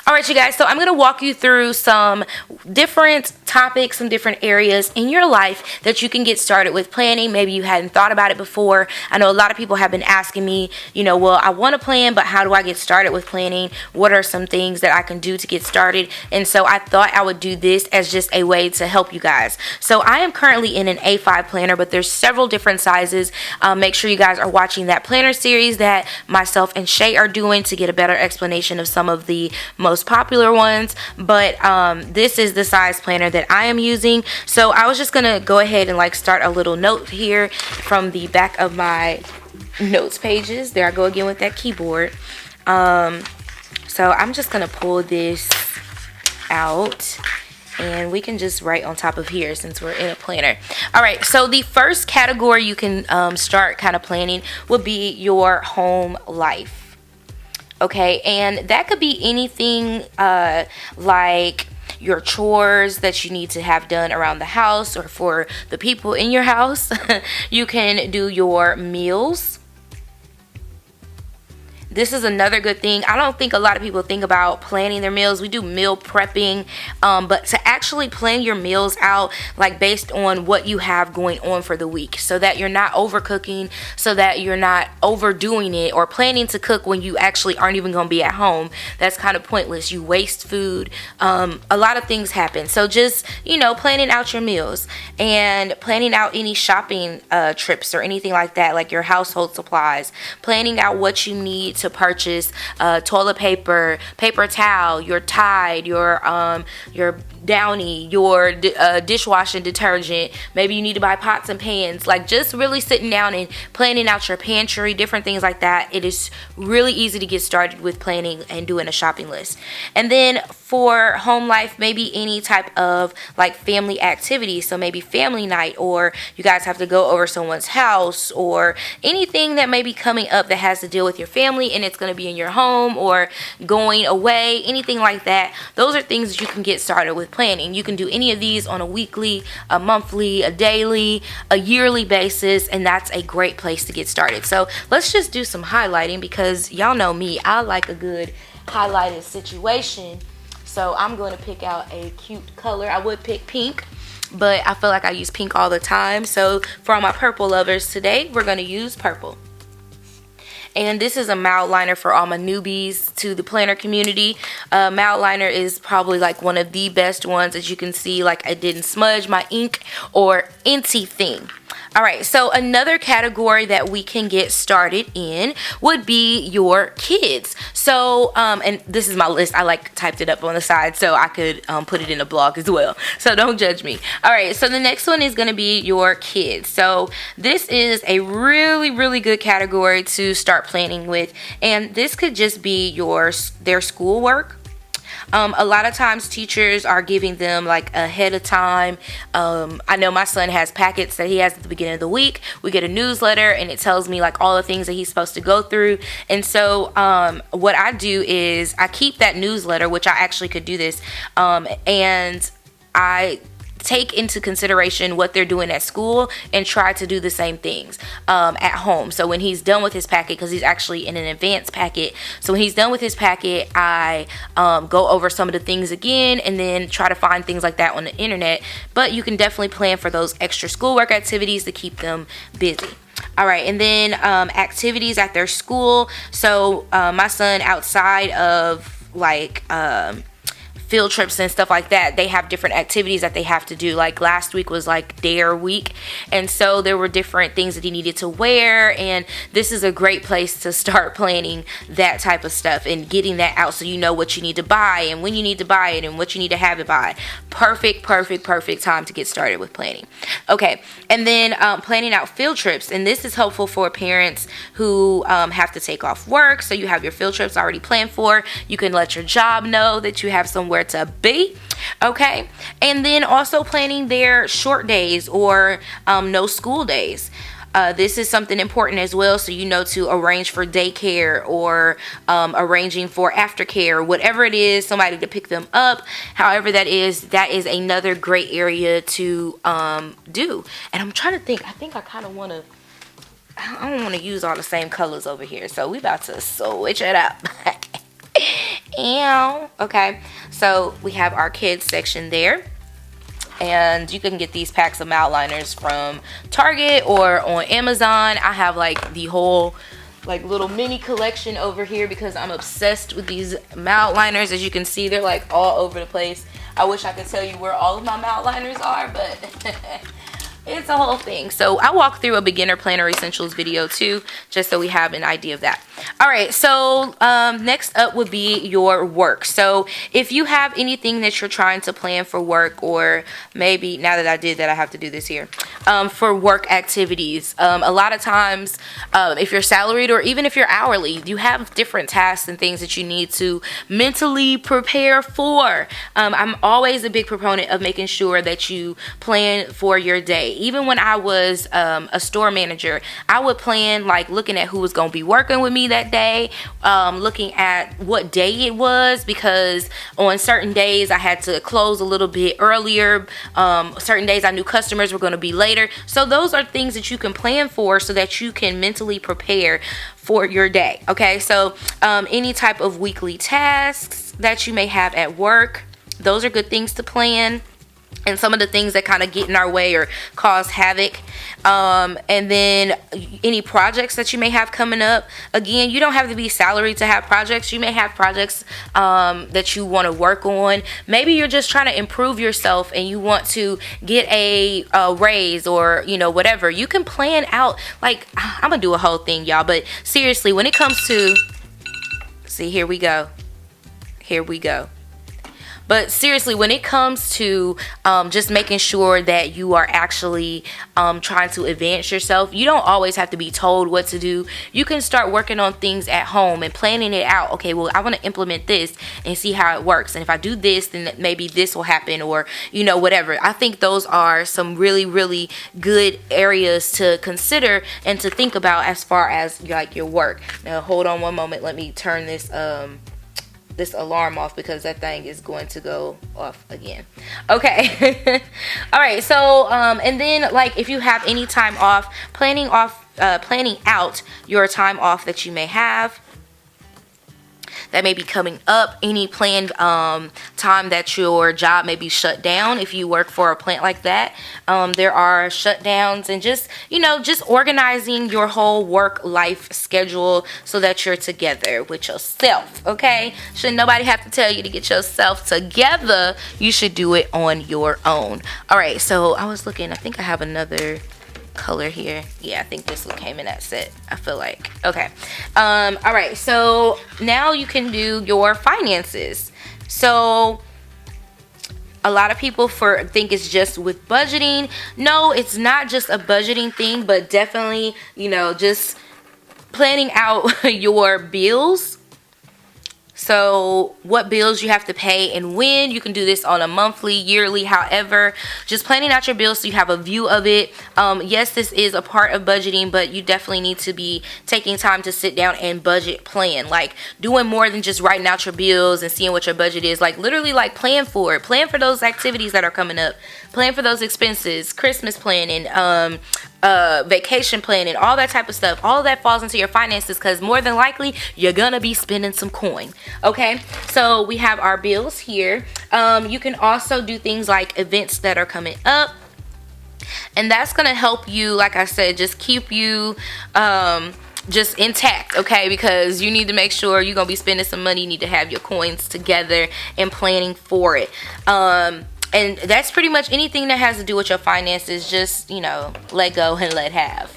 All right, you guys, so I'm going to walk you through some different topics, some different areas in your life that you can get started with planning. Maybe you hadn't thought about it before. I know a lot of people have been asking me, well, I want to plan, but how do I get started with planning? What are some things that I can do to get started? And so I thought I would do this as just a way to help you guys. So I am currently in an A5 planner, but there's several different sizes. Make sure you guys are watching that planner series that myself and Shay are doing to get a better explanation of some of the most popular ones, but this is the size planner that I am using. So I was just gonna go ahead and start a little note here from the back of my notes pages. There I go again with that keyboard. So I'm just gonna pull this out and we can just write on top of here since we're in a planner. All right, so the first category you can start kind of planning would be your home life. Okay, and that could be anything like your chores that you need to have done around the house or for the people in your house. You can do your meals. This is another good thing. I don't think a lot of people think about planning their meals. We do meal prepping, but to actually plan your meals out based on what you have going on for the week, so that you're not overcooking, so that you're not overdoing it or planning to cook when you actually aren't even going to be at home. That's kind of pointless. You waste food. A lot of things happen. So just, planning out your meals and planning out any shopping trips or anything like that, like your household supplies, planning out what you need to purchase toilet paper, paper towel, your Tide, your Downy, your dishwashing detergent. Maybe you need to buy pots and pans. Just really sitting down and planning out your pantry, different things like that. It is really easy to get started with planning and doing a shopping list. And then for home life, maybe any type of family activity. So maybe family night, or you guys have to go over someone's house, or anything that may be coming up that has to deal with your family and it's going to be in your home or going away, anything like that. Those are things that you can get started with planning. You can do any of these on a weekly, a monthly, a daily, a yearly basis, and that's a great place to get started. So let's just do some highlighting, because y'all know me, I like a good highlighted situation. So I'm going to pick out a cute color. I would pick pink, but I feel like I use pink all the time. So for all my purple lovers today, we're going to use purple. And this is a mild liner for all my newbies to the planner community. Mild liner is probably one of the best ones. As you can see, I didn't smudge my ink or anything. All right, so another category that we can get started in would be your kids. So, and this is my list. I typed it up on the side so I could put it in a blog as well. So don't judge me. All right, so the next one is going to be your kids. So this is a really, really good category to start planning with. And this could just be their schoolwork. A lot of times teachers are giving them ahead of time. I know my son has packets that he has at the beginning of the week. We get a newsletter and it tells me all the things that he's supposed to go through. And so what I do is I keep that newsletter, which I actually could do this, and I take into consideration what they're doing at school and try to do the same things at home. So when he's done with his packet, because he's actually in an advanced packet, so when he's done with his packet, I go over some of the things again and then try to find things like that on the internet. But you can definitely plan for those extra schoolwork activities to keep them busy. All right, and then activities at their school. So my son, outside of field trips and stuff like that, they have different activities that they have to do. Last week was Dare Week, and so there were different things that he needed to wear, and this is a great place to start planning that type of stuff and getting that out, so you know what you need to buy and when you need to buy it and what you need to have it by. Perfect time to get started with planning. Okay, and then planning out field trips, and this is helpful for parents who have to take off work, so you have your field trips already planned for. You can let your job know that you have somewhere to be. Okay, and then also planning their short days or no school days. This is something important as well, so to arrange for daycare or arranging for aftercare, whatever it is, somebody to pick them up, however that is another great area to do. And I'm trying to think, I think I kind of want to, I don't want to use all the same colors over here, so we about to switch it up. Ow. Okay, so we have our kids section there. And you can get these packs of Mildliners from Target or on Amazon. I have like the whole like little mini collection over here because I'm obsessed with these Mildliners. As you can see, they're like all over the place. I wish I could tell you where all of my Mildliners are, but it's a whole thing. So I walk through a beginner planner essentials video too, just so we have an idea of that. All right, so next up would be your work. So if you have anything that you're trying to plan for work, or maybe now that I did that, I have to do this here, for work activities. A lot of times, if you're salaried or even if you're hourly, you have different tasks and things that you need to mentally prepare for. I'm always a big proponent of making sure that you plan for your day. Even when I was a store manager, I would plan like looking at who was going to be working with me that day, looking at what day it was, because on certain days I had to close a little bit earlier. Certain days I knew customers were going to be later. So those are things that you can plan for so that you can mentally prepare for your day. Okay, so any type of weekly tasks that you may have at work, those are good things to plan. And some of the things that kind of get in our way or cause havoc. And then any projects that you may have coming up. Again, you don't have to be salaried to have projects. You may have projects that you want to work on. Maybe you're just trying to improve yourself and you want to get a raise or, you know, whatever. You can plan out, like, I'm going to do a whole thing, y'all. But seriously, when it comes to, see, here we go. Here we go. But seriously, when it comes to just making sure that you are actually trying to advance yourself, you don't always have to be told what to do. You can start working on things at home and planning it out. Okay, well, I want to implement this and see how it works. And if I do this, then maybe this will happen, or, you know, whatever. I think those are some really, really good areas to consider and to think about as far as like your work. Now, hold on one moment. Let me turn this this alarm off because that thing is going to go off again. Okay. All right, so and then like if you have any time off, planning out your time off that you may have that may be coming up, any planned time that your job may be shut down. If you work for a plant like that, there are shutdowns, and just, you know, just organizing your whole work life schedule so that you're together with yourself. Okay, should nobody have to tell you to get yourself together. You should do it on your own. All right, so I was looking, I think I have another color here. Yeah, I think this one came in that set, I feel like. Okay. All right, so now you can do your finances. So a lot of people think it's just with budgeting. No, it's not just a budgeting thing, but definitely, you know, just planning out your bills. So what bills you have to pay and when. You can do this on a monthly, yearly, however. Just planning out your bills so you have a view of it. Yes, this is a part of budgeting, but you definitely need to be taking time to sit down and budget plan. Like doing more than just writing out your bills and seeing what your budget is. Like literally like plan for it. Plan for those activities that are coming up. Plan for those expenses, Christmas planning, vacation planning, all that type of stuff. All of that falls into your finances because more than likely you're gonna be spending some coin. Okay, so we have our bills here. You can also do things like events that are coming up, and that's gonna help you, like I said, just keep you just intact, okay? Because you need to make sure you're gonna be spending some money. You need to have your coins together and planning for it. And that's pretty much anything that has to do with your finances. Just, you know, let go and let have.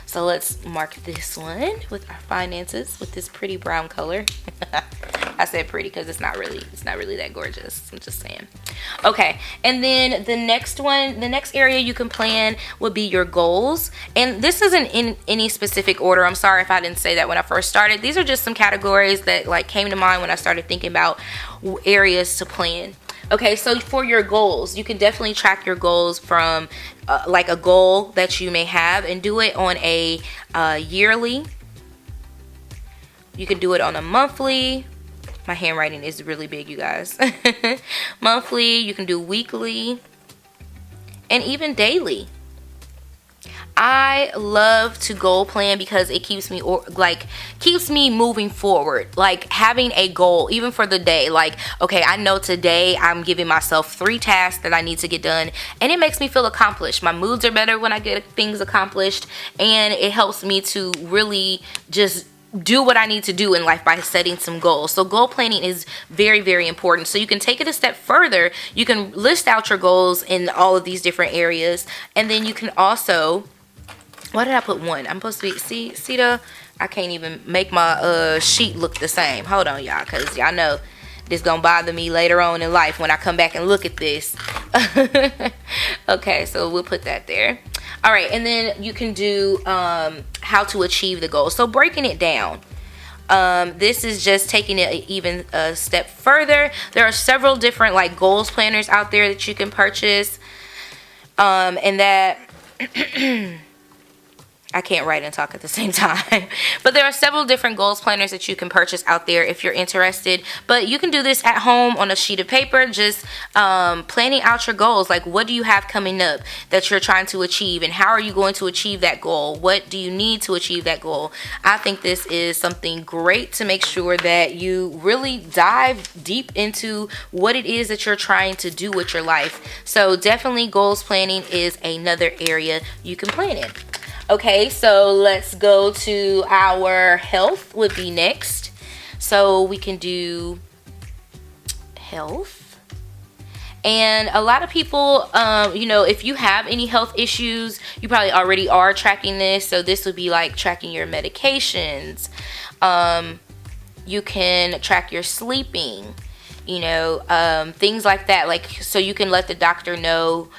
So let's mark this one with our finances with this pretty brown color. I said pretty because it's not really that gorgeous. I'm just saying. Okay, and then the next area you can plan would be your goals. And this isn't in any specific order. I'm sorry if I didn't say that when I first started. These are just some categories that like came to mind when I started thinking about areas to plan. Okay, so for your goals, you can definitely track your goals from like a goal that you may have and do it on a yearly. You can do it on a monthly. My handwriting is really big, you guys. Monthly, you can do weekly, and even daily. I love to goal plan because it keeps me keeps me moving forward. Like having a goal even for the day. Like, okay, I know today I'm giving myself 3 tasks that I need to get done, and it makes me feel accomplished. My moods are better when I get things accomplished, and it helps me to really just do what I need to do in life by setting some goals. So goal planning is very, very important. So you can take it a step further. You can list out your goals in all of these different areas, and then you can also, why did I put 1? I'm supposed to be, see I can't even make my sheet look the same. Hold on, y'all, because y'all know this gonna bother me later on in life when I come back and look at this. Okay, so we'll put that there. All right, and then you can do how to achieve the goal. So breaking it down. This is just taking it even a step further. There are several different like goals planners out there that you can purchase. And that I can't write and talk at the same time. But there are several different goals planners that you can purchase out there if you're interested. But you can do this at home on a sheet of paper, just planning out your goals. Like, what do you have coming up that you're trying to achieve, and how are you going to achieve that goal? What do you need to achieve that goal? I think this is something great to make sure that you really dive deep into what it is that you're trying to do with your life. So definitely goals planning is another area you can plan in. Okay, so let's go to our health would be next. So we can do health. And a lot of people, if you have any health issues, you probably already are tracking this. So this would be like tracking your medications. You can track your sleeping, things like that. Like, so you can let the doctor know,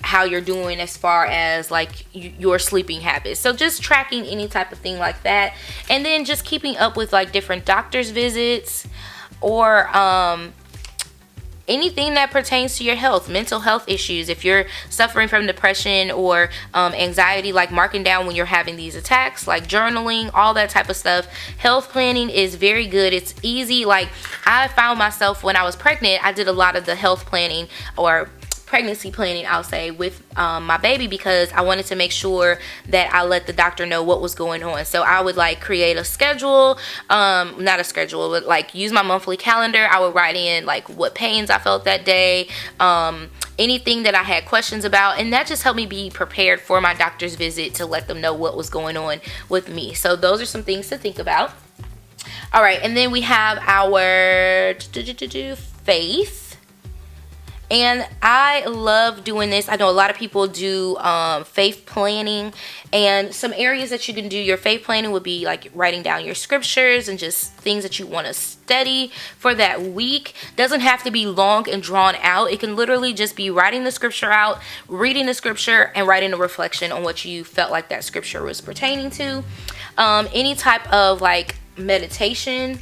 how you're doing as far as like your sleeping habits. So just tracking any type of thing like that, and then just keeping up with like different doctor's visits or anything that pertains to your health, mental health issues. If you're suffering from depression or anxiety, like marking down when you're having these attacks, like journaling, all that type of stuff. Health planning is very good. It's easy. Like I found myself when I was pregnant, I did a lot of the health planning or pregnancy planning, I'll say, with my baby, because I wanted to make sure that I let the doctor know what was going on. So I would like create a schedule, not a schedule, but like use my monthly calendar. I would write in like what pains I felt that day, anything that I had questions about, and that just helped me be prepared for my doctor's visit to let them know what was going on with me. So those are some things to think about. All right, and then we have our faith. And I love doing this. I know a lot of people do faith planning, and some areas that you can do your faith planning would be like writing down your scriptures and just things that you want to study for that week. Doesn't have to be long and drawn out. It can literally just be writing the scripture out, reading the scripture, and writing a reflection on what you felt like that scripture was pertaining to. Any type of like meditation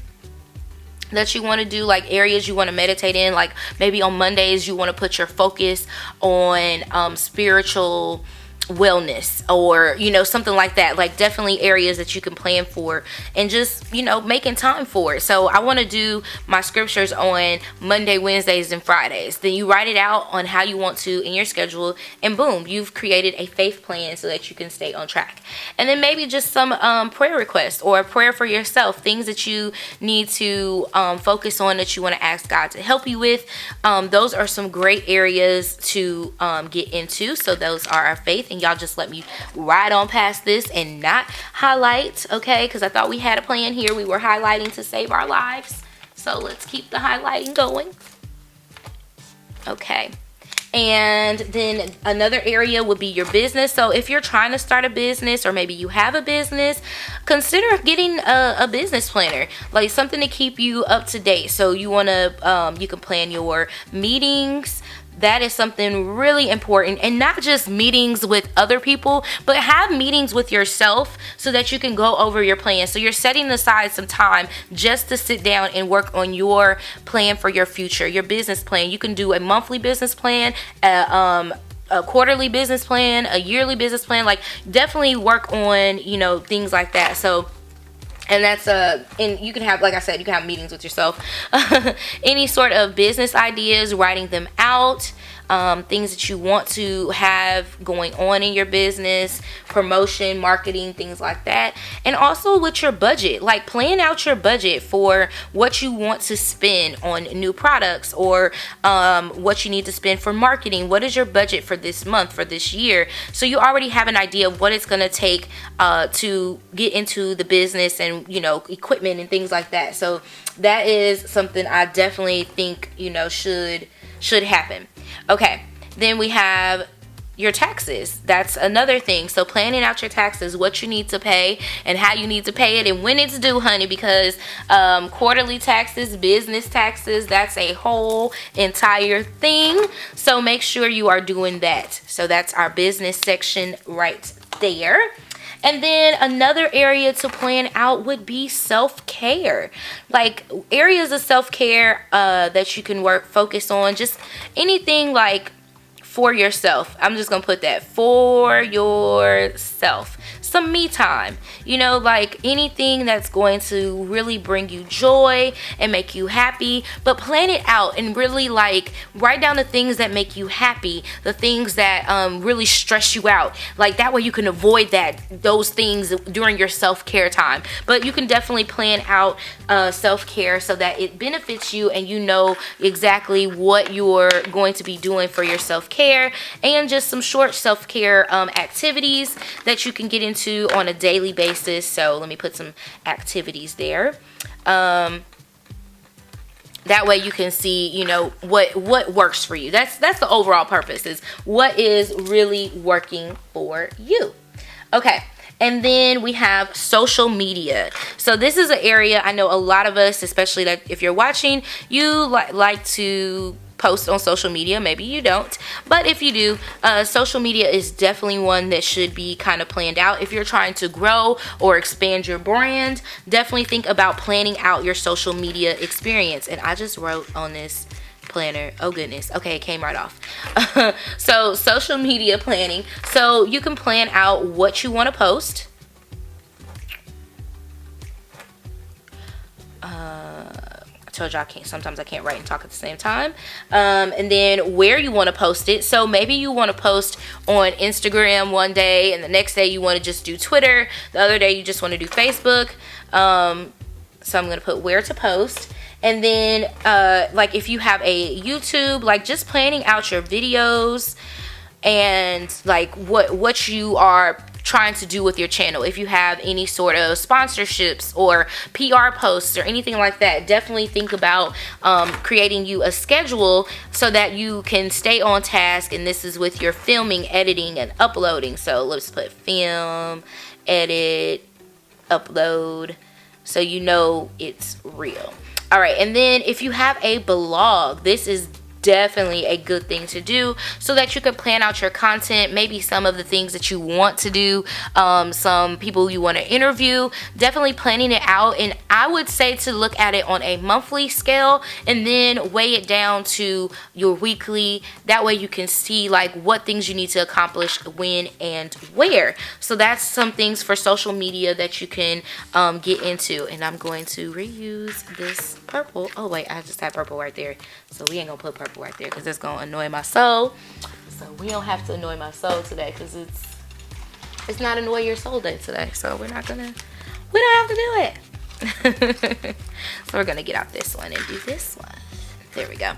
that you want to do, like areas you want to meditate in, like maybe on Mondays you want to put your focus on spiritual wellness or something like that. Like definitely areas that you can plan for and just making time for it. So I want to do my scriptures on Monday, Wednesdays, and Fridays. Then you write it out on how you want to in your schedule, and boom, you've created a faith plan so that you can stay on track. And then maybe just some prayer requests or a prayer for yourself, things that you need to focus on that you want to ask God to help you with. Those are some great areas to get into. So those are our faith. And y'all just let me ride on past this and not highlight, okay? Because I thought we had a plan here. We were highlighting to save our lives. So let's keep the highlighting going. Okay. And then another area would be your business. So if you're trying to start a business, or maybe you have a business, consider getting a business planner, like something to keep you up to date. So you want to, you can plan your meetings. That is something really important, and not just meetings with other people, but have meetings with yourself so that you can go over your plan. So you're setting aside some time just to sit down and work on your plan for your future, your business plan. You can do a monthly business plan, a quarterly business plan, a yearly business plan. Like definitely work on, things like that. So, and that's and you can have, like I said, you can have meetings with yourself. Any sort of business ideas, writing them out. things that you want to have going on in your business, promotion, marketing, things like that. And also with your budget, like plan out your budget for what you want to spend on new products, or what you need to spend for marketing. What is your budget for this month, for this year? So you already have an idea of what it's going to take to get into the business, and equipment and things like that. So that is something I definitely think should happen. Okay, then we have your taxes. That's another thing. So planning out your taxes, what you need to pay and how you need to pay it and when it's due, honey, because quarterly taxes, business taxes, that's a whole entire thing. So make sure you are doing that. So that's our business section right there. And then another area to plan out would be self-care. Like areas of self-care that you can focus on, just anything like for yourself. I'm just gonna put that, for yourself. Some me time, like anything that's going to really bring you joy and make you happy. But plan it out and really like write down the things that make you happy, the things that really stress you out. Like that way you can avoid those things during your self-care time. But you can definitely plan out self-care so that it benefits you and you know exactly what you're going to be doing for your self-care, and just some short self-care activities that you can get into on a daily basis. So let me put some activities there. That way you can see, what works for you. That's the overall purpose, is what is really working for you. Okay. And then we have social media. So this is an area I know a lot of us, especially that if you're watching, you like to post on social media. Maybe you don't, but if you do, social media is definitely one that should be kind of planned out. If you're trying to grow or expand your brand, definitely think about planning out your social media experience. And I just wrote on this planner, oh goodness, okay, it came right off. So social media planning, so you can plan out what you want to post, told you sometimes I can't write and talk at the same time, and then where you want to post it. So maybe you want to post on Instagram one day, and the next day you want to just do Twitter, the other day you just want to do Facebook. So I'm going to put where to post. And then like if you have a YouTube, like just planning out your videos and like what you are trying to do with your channel. If you have any sort of sponsorships or PR posts or anything like that, definitely think about creating you a schedule so that you can stay on task. And this is with your filming, editing, and uploading. So let's put film, edit, upload, so you know it's real. All right, and then if you have a blog, this is definitely a good thing to do so that you can plan out your content, maybe some of the things that you want to do, some people you want to interview, definitely planning it out. And I would say to look at it on a monthly scale and then weigh it down to your weekly. That way you can see like what things you need to accomplish when and where. So that's some things for social media that you can get into. And I'm going to reuse this purple. Oh wait, I just had purple right there, so we ain't gonna put purple right there because it's gonna annoy my soul. So we don't have to annoy my soul today because it's not annoy your soul day today. So we don't have to do it. So we're gonna get out this one and do this one. There we go.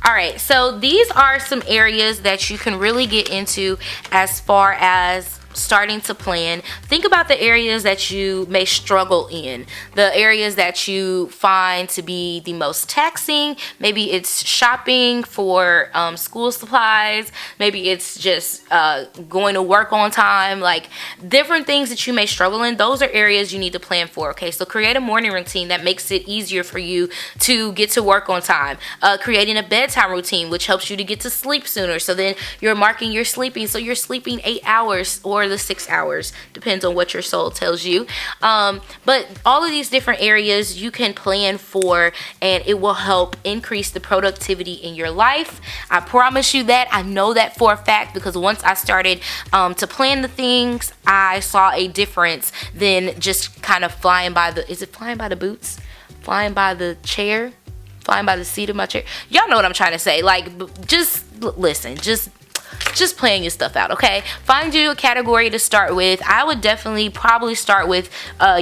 All right, so these are some areas that you can really get into as far as starting to plan. Think about the areas that you may struggle in, the areas that you find to be the most taxing. Maybe it's shopping for school supplies. Maybe it's just going to work on time, like different things that you may struggle in. Those are areas you need to plan for. Okay, so create a morning routine that makes it easier for you to get to work on time. Creating a bedtime routine, which helps you to get to sleep sooner. So then you're marking your sleeping, so you're sleeping 8 hours or the 6 hours, depends on what your soul tells you. But all of these different areas you can plan for, and it will help increase the productivity in your life. I promise you that. I know that for a fact because once I started to plan the things, I saw a difference than just kind of flying by the, is it flying by the boots? Flying by the chair? Flying by the seat of my chair. Y'all know what I'm trying to say. Like, just listen, just plan your stuff out, okay? Find you a category to start with. I would definitely probably start with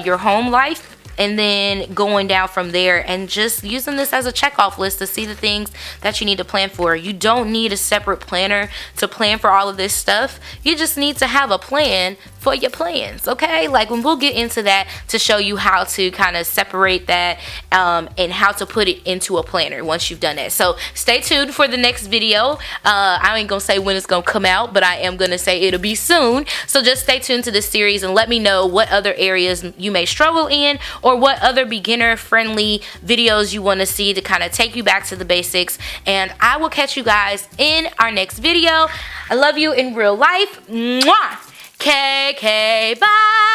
your home life, and then going down from there and just using this as a checkoff list to see the things that you need to plan for. You don't need a separate planner to plan for all of this stuff. You just need to have a plan for your plans, okay? Like, when we'll get into that to show you how to kind of separate that and how to put it into a planner once you've done that. So stay tuned for the next video. I ain't gonna say when it's gonna come out, but I am gonna say it'll be soon. So just stay tuned to this series and let me know what other areas you may struggle in, or what other beginner friendly videos you want to see to kind of take you back to the basics. And I will catch you guys in our next video. I love you in real life. Mwah! KK, bye!